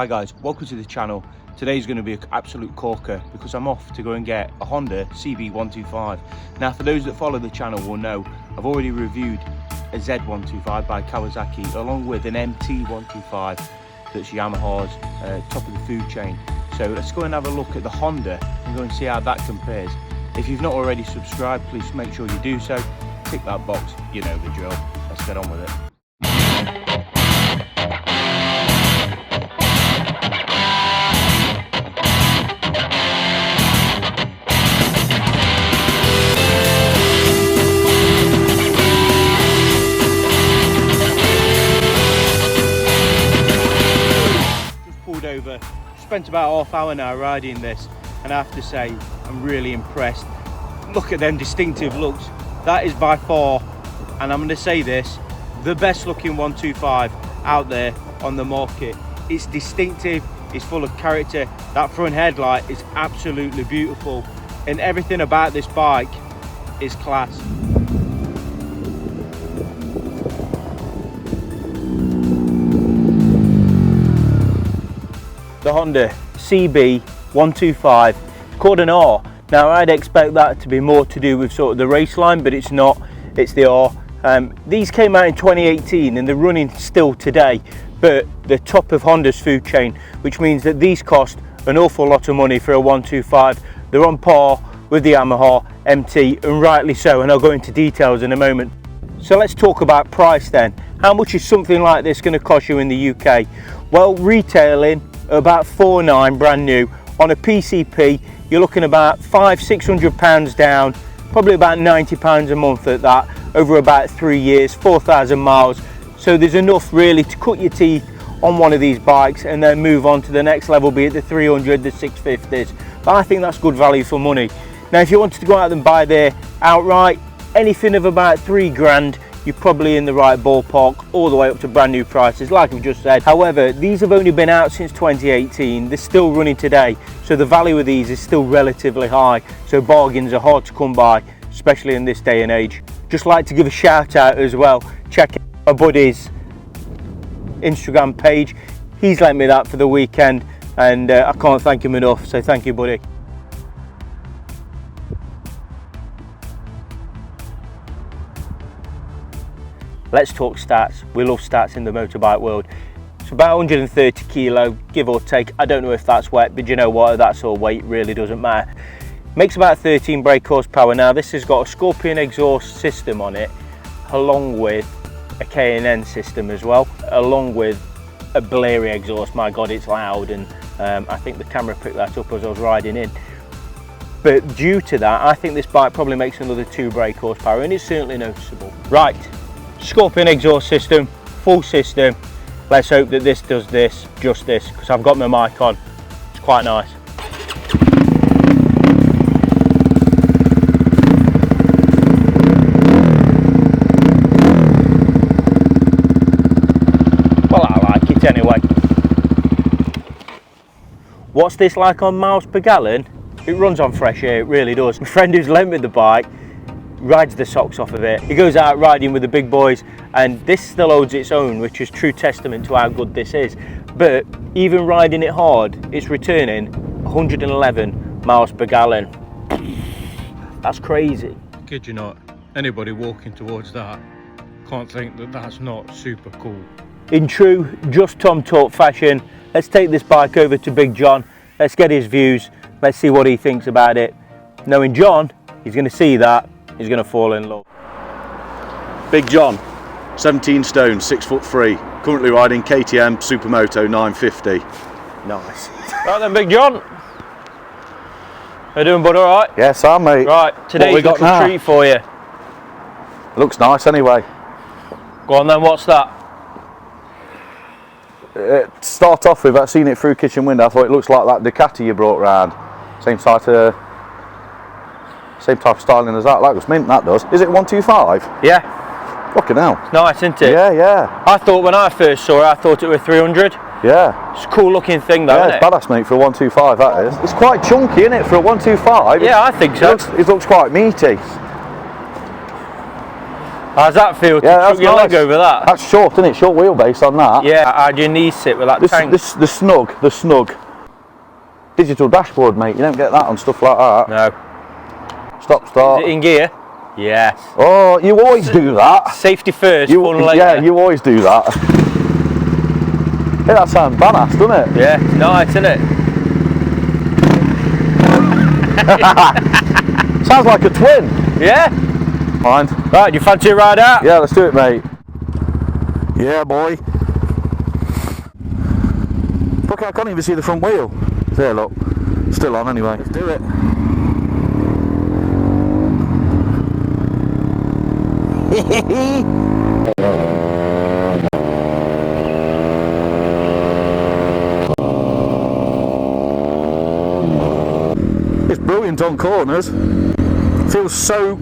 Hi guys, welcome to the channel. Today's going to be an absolute corker because I'm off to go and get a Honda CB125. Now for those that follow the channel will know I've already reviewed a Z125 by Kawasaki along with an MT125 that's Yamaha's top of the food chain. So let's go and have a look at the Honda and go and see how that compares. If you've not already subscribed, please make sure you do so. Tick that box, you know the drill. Let's get on with it. Over, spent about half hour now riding this, and I have to say I'm really impressed. Look at them distinctive looks. That is by far, and I'm going to say this, the best looking 125 out there on the market. It's distinctive, it's full of character. That front headlight is absolutely beautiful, and everything about this bike is class. The Honda CB125, called an R. Now I'd expect that to be more to do with sort of the race line, but it's not, it's the R. These came out in 2018 and they're running still today, but the top of Honda's food chain, which means that these cost an awful lot of money for a 125. They're on par with the Yamaha MT, and rightly so, and I'll go into details in a moment. So let's talk about price then. How much is something like this going to cost you in the UK? Well, retailing about £4,900 brand new. On a PCP you're looking about £500–600 down, probably about £90 a month at that, over about 3 years, 4,000 miles. So there's enough really to cut your teeth on one of these bikes and then move on to the next level, be it the 300, the 650s. But I think that's good value for money. Now if you wanted to go out and buy there outright, anything of about £3,000, you're probably in the right ballpark, all the way up to brand new prices like I've just said. However, these have only been out since 2018, they're still running today, so the value of these is still relatively high, so bargains are hard to come by, especially in this day and age. Just like to give a shout out as well, check out my buddy's Instagram page. He's lent me that for the weekend and I can't thank him enough, so thank you buddy. Let's talk stats. We love stats in the motorbike world. It's about 130 kilo, give or take. I don't know if that's wet, but you know what, that's all weight, really doesn't matter. Makes about 13 brake horsepower. Now this has got a Scorpion exhaust system on it, along with a K&N system as well, along with a Blairy exhaust. My God, it's loud, and I think the camera picked that up as I was riding in. But due to that, I think this bike probably makes another 2 brake horsepower, and it's certainly noticeable. Right. Scorpion exhaust system, full system. Let's hope that this does this, just this, because I've got my mic on. It's quite nice. Well, I like it anyway. What's this like on miles per gallon? It runs on fresh air, it really does. My friend who's lent me the bike rides the socks off of it. He goes out riding with the big boys and this still holds its own, which is true testament to how good this is. But even riding it hard, it's returning 111 miles per gallon. That's crazy. Kid you not, anybody walking towards that can't think that that's not super cool. In true Just Tom Talk fashion, let's take this bike over to Big Jon. Let's get his views. Let's see what he thinks about it. Knowing John, he's going to see that. He's going to fall in love. Big Jon, 17 stone, 6'3", currently riding KTM Supermoto 950. Nice. Right then, Big Jon. How you doing, bud? All right? Yes, I'm mate. Right, today's got a treat for you. Looks nice anyway. Go on then, what's that? To start off with, I've seen it through kitchen window. I thought it looks like that Ducati you brought round. Same type of styling as that. That looks mint, that does. Is it 125? Yeah. Fucking hell. It's nice, isn't it? Yeah, yeah. I thought when I first saw it, I thought it was 300. Yeah. It's a cool looking thing though, yeah, isn't it's badass, mate, for a 125, that is. It's quite chunky, isn't it, for a 125? Yeah, I think so. It looks quite meaty. How's that feel to Yeah, chuck your leg over that? That's short, isn't it? Short wheelbase on that. Yeah, how'd your knees sit with that tank? The snug. Digital dashboard, mate. You don't get that on stuff like that. No. Stop, start. Is it in gear? Yes. Oh, you always do that. Safety first, fun later. Yeah, you always do that. Hey, that sounds badass, doesn't it? Yeah, nice, isn't it? Sounds like a twin. Yeah. Mind. Right, do you fancy a ride out? Yeah, let's do it, mate. Yeah, boy. Look, I can't even see the front wheel. There, look. Still on anyway. Let's do it. It's brilliant on corners. Feels so.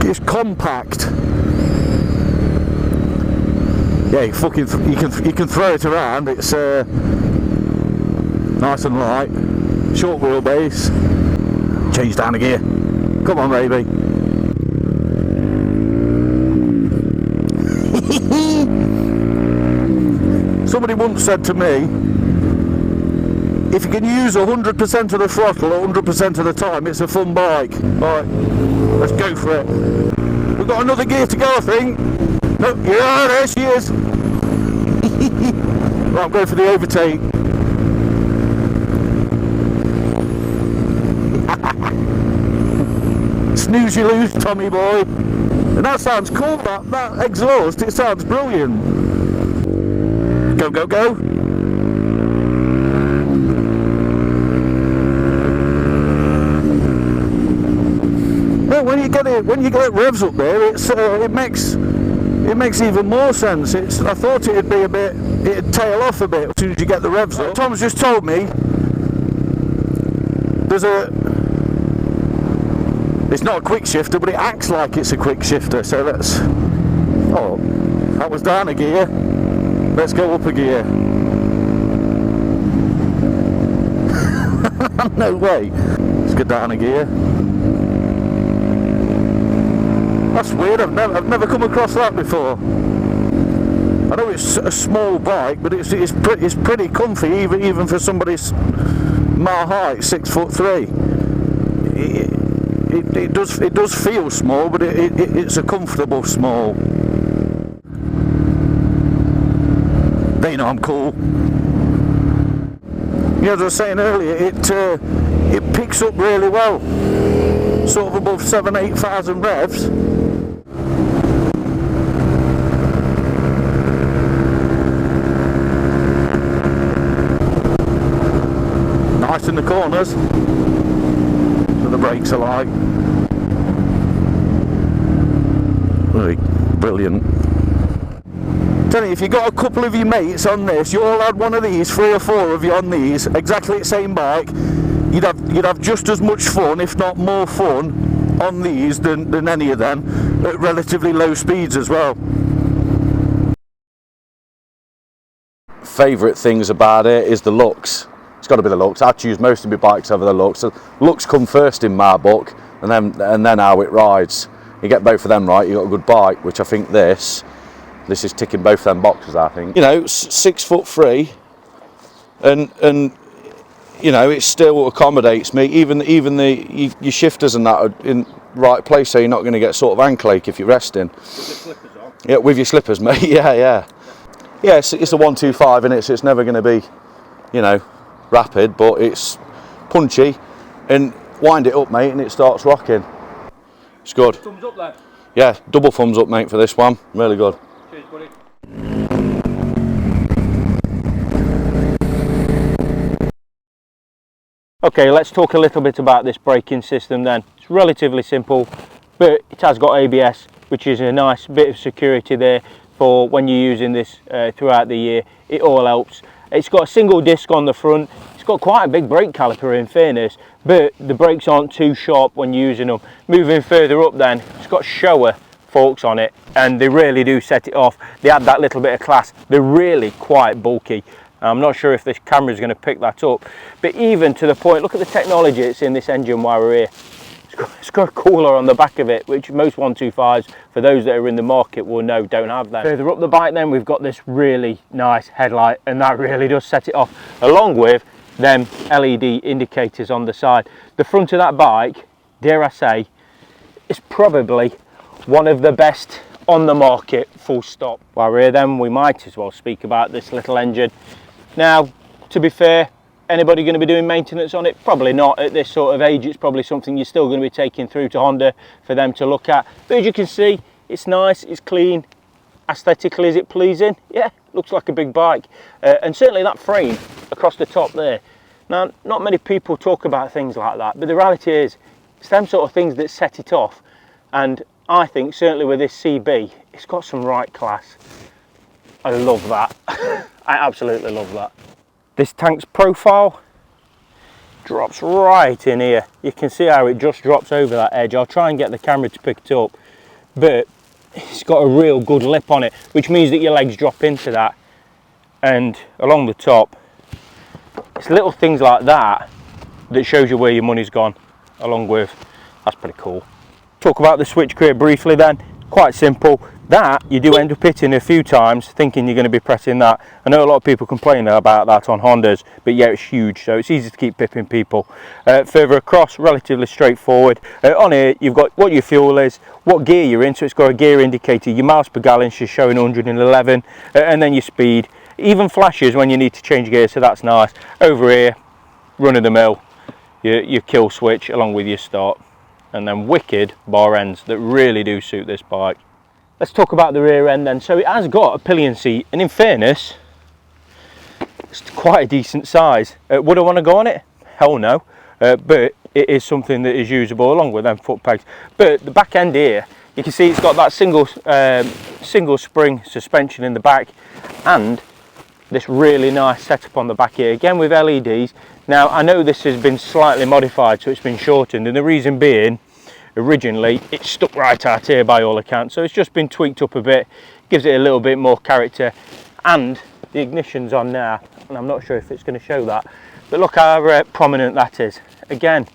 It's compact. Yeah, you can throw it around. It's nice and light. Short wheelbase. Change down a gear. Come on, baby. Somebody once said to me, if you can use 100% of the throttle 100% of the time, it's a fun bike. Right, let's go for it. We've got another gear to go, I think. No, yeah, there she is. Right, I'm going for the overtake. Snooze you lose, Tommy boy. And that sounds cool, that exhaust, it sounds brilliant. Go, go, go. Well, when you get it revs up there, it makes even more sense. I thought it'd tail off a bit as soon as you get the revs up. Tom's just told me it's not a quick shifter, but it acts like it's a quick shifter. So that was down a gear. Let's go up a gear. No way. Let's go down a gear. That's weird. I've never come across that before. I know it's a small bike, but it's pretty comfy, even for somebody's my height, 6'3". It does feel small, but it's a comfortable small. They know I'm cool. Yeah, as I was saying earlier, it picks up really well, sort of above 7,000–8,000 revs. Nice in the corners, so the brakes are like really brilliant. Tell you, if you got a couple of your mates on this, you all had one of these, 3 or 4 of you on these, exactly the same bike, you'd have just as much fun, if not more fun, on these than any of them, at relatively low speeds as well. Favourite things about it is the looks. It's got to be the looks. I choose most of my bikes over the looks. So looks come first in my book, and then how it rides. You get both of them right, you got a good bike, which I think this is ticking both them boxes. I think, you know, 6'3", and you know, it still accommodates me. Even your shifters and that are in right place, so you're not going to get sort of ankle ache if you're resting. With your slippers on. Yeah, with your slippers, mate. Yeah. It's a 125, and it's never going to be, you know, rapid, but it's punchy, and wind it up, mate, and it starts rocking. It's good. Thumbs up there. Yeah, double thumbs up, mate, for this one. Really good. Cheers, buddy. Okay, let's talk a little bit about this braking system then. It's relatively simple, but it has got ABS, which is a nice bit of security there for when you're using this throughout the year. It all helps. It's got a single disc on the front. It's got quite a big brake caliper in fairness, but the brakes aren't too sharp when using them. Moving further up then, it's got shower forks on it, and they really do set it off. They add that little bit of class. They're really quite bulky. I'm not sure if this camera is going to pick that up, but even to the point, look at the technology that's in this engine while we're here. It's it's got a cooler on the back of it, which most 125s, for those that are in the market, will know don't have them. Further up the bike then, we've got this really nice headlight, and that really does set it off, along with them LED indicators on the side. The front of that bike, dare I say, is probably one of the best on the market, full stop. While we're here then, we might as well speak about this little engine. Now, to be fair, anybody going to be doing maintenance on it? Probably not. At this sort of age, it's probably something you're still going to be taking through to Honda for them to look at. But as you can see, it's nice, it's clean. Aesthetically, is it pleasing? Yeah, looks like a big bike. And certainly that frame across the top there. Now, not many people talk about things like that, but the reality is, it's them sort of things that set it off. And I think, certainly with this CB, it's got some right class. I love that. I absolutely love that. This tank's profile drops right in here. You can see how it just drops over that edge. I'll try and get the camera to pick it up, but it's got a real good lip on it, which means that your legs drop into that. And along the top, it's little things like that that shows you where your money's gone, along with, that's pretty cool. Talk about the switchgear briefly then. Quite simple. That you do end up hitting a few times thinking you're going to be pressing that. I know a lot of people complain about that on Hondas, but yeah, it's huge, so it's easy to keep pipping people. Further across, relatively straightforward. On here you've got what your fuel is, what gear you're in, so it's got a gear indicator, your miles per gallon is showing 111, and then your speed. Even flashes when you need to change gear, so that's nice. Over here, run of the mill, your kill switch along with your start. And then wicked bar ends that really do suit this bike. Let's talk about the rear end then. So it has got a pillion seat, and in fairness, it's quite a decent size. Would I want to go on it? Hell no. But it is something that is usable along with them foot pegs. But the back end here, you can see it's got that single spring suspension in the back, and this really nice setup on the back here, again with LEDs. Now I know this has been slightly modified, so it's been shortened, and the reason being, originally it stuck right out here by all accounts, so it's just been tweaked up a bit, gives it a little bit more character. And the ignition's on now, and I'm not sure if it's going to show that, but look how prominent that is. Again,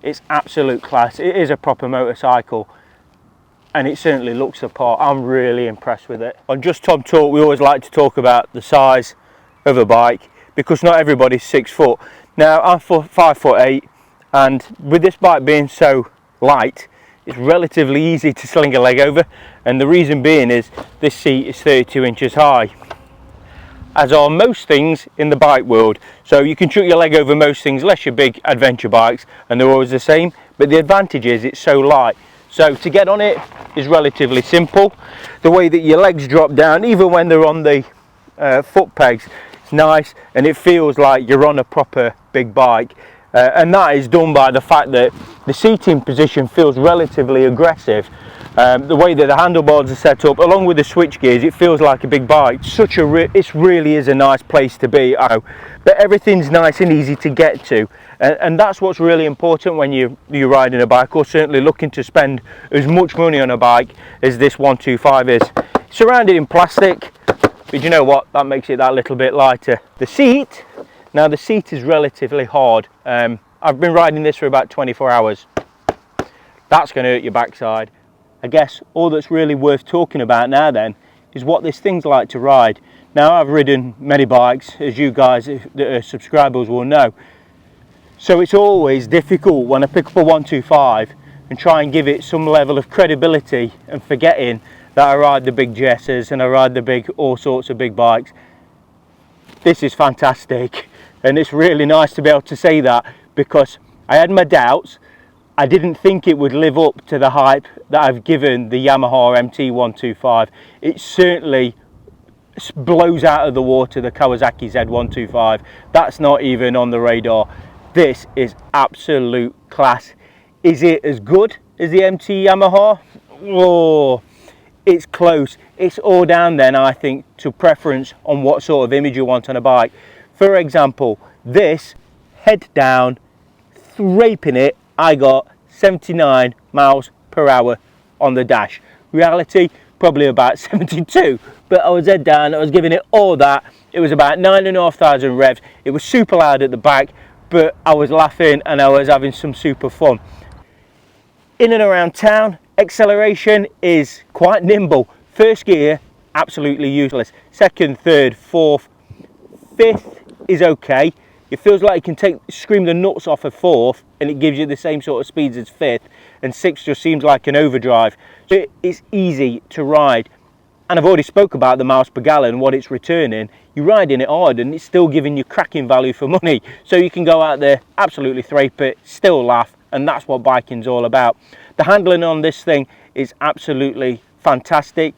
it's absolute class. It is a proper motorcycle, and it certainly looks the part. I'm really impressed with it. On Just Tom Talk, we always like to talk about the size of a bike, because not everybody's 6 foot. Now I'm 5'8", and with this bike being so light, it's relatively easy to sling a leg over, and the reason being is this seat is 32 inches high, as are most things in the bike world. So you can chuck your leg over most things, unless you're big adventure bikes, and they're always the same. But the advantage is it's so light. So to get on it is relatively simple. The way that your legs drop down, even when they're on the foot pegs, it's nice, and it feels like you're on a proper big bike. And that is done by the fact that the seating position feels relatively aggressive. The way that the handlebars are set up, along with the switch gears, it feels like a big bike. It really is a nice place to be. But everything's nice and easy to get to, and that's what's really important when you're riding a bike, or certainly looking to spend as much money on a bike as this 125 is. Surrounded in plastic, but you know what? That makes it that little bit lighter. The seat. Now the seat is relatively hard. I've been riding this for about 24 hours. That's going to hurt your backside. I guess all that's really worth talking about now then is what this thing's like to ride. Now I've ridden many bikes, as you guys that are subscribers will know. So it's always difficult when I pick up a 125 and try and give it some level of credibility, and forgetting that I ride the big Jessers and I ride the big, all sorts of big bikes. This is fantastic. And it's really nice to be able to say that, because I had my doubts. I didn't think it would live up to the hype that I've given the Yamaha MT125. It certainly blows out of the water the Kawasaki Z125. That's not even on the radar. This is absolute class. Is it as good as the MT Yamaha? Oh, it's close. It's all down then, I think, to preference on what sort of image you want on a bike. For example, this, head down, raping it, I got 79 miles per hour on the dash. Reality, probably about 72, but I was head down, I was giving it all that. It was about 9,500 revs. It was super loud at the back, but I was laughing and I was having some super fun. in and around town. Acceleration is quite nimble. First gear, absolutely useless. Second, third, fourth, fifth is okay. It feels like you can scream the nuts off a fourth and it gives you the same sort of speeds as fifth, and sixth just seems like an overdrive. So it's easy to ride. And I've already spoke about the miles per gallon, what it's returning. You're riding it hard and it's still giving you cracking value for money. So you can go out there, absolutely thrape it, still laugh, and that's what biking's all about. The handling on this thing is absolutely fantastic.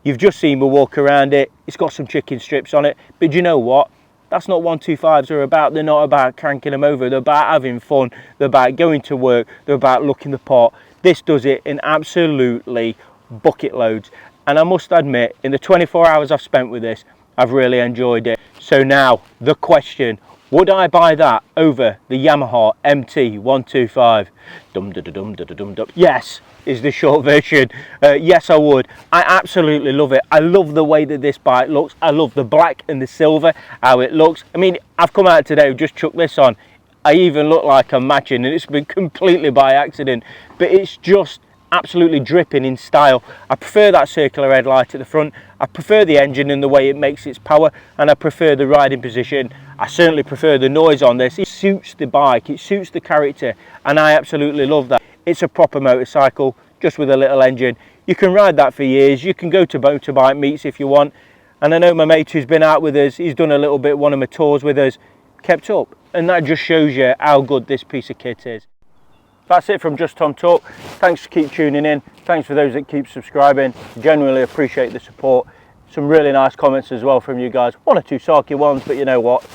You've just seen me walk around it. It's got some chicken strips on it, but you know what? That's not 125s are about. They're not about cranking them over. They're about having fun. They're about going to work. They're about looking the part. This does it in absolutely bucket loads. And I must admit, in the 24 hours I've spent with this, I've really enjoyed it. So now, the question, would I buy that over the Yamaha MT125? Dum-da-da-dum-da-da-dum-dum. Yes, is the short version. Yes, I would. I absolutely love it. I love the way that this bike looks. I love the black and the silver, how it looks. I mean, I've come out today, just chucked this on. I even look like I'm matching, and it's been completely by accident. But it's just absolutely dripping in style. I prefer that circular headlight at the front. I prefer the engine and the way it makes its power, and I prefer the riding position. I certainly prefer the noise on this. It suits the bike, it suits the character, and I absolutely love that. It's a proper motorcycle, just with a little engine. You can ride that for years. You can go to motorbike meets if you want. And I know my mate who's been out with us, he's done a little bit, one of my tours with us, kept up. And that just shows you how good this piece of kit is. That's it from Just Tom Talk. Thanks for keep tuning in. Thanks for those that keep subscribing. Genuinely appreciate the support. Some really nice comments as well from you guys. One or two sarky ones, but you know what?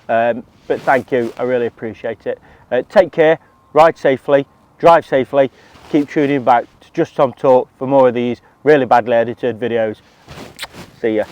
But thank you. I really appreciate it. Take care. Ride safely. Drive safely. Keep tuning back to Just Tom Talk for more of these really badly edited videos. See ya.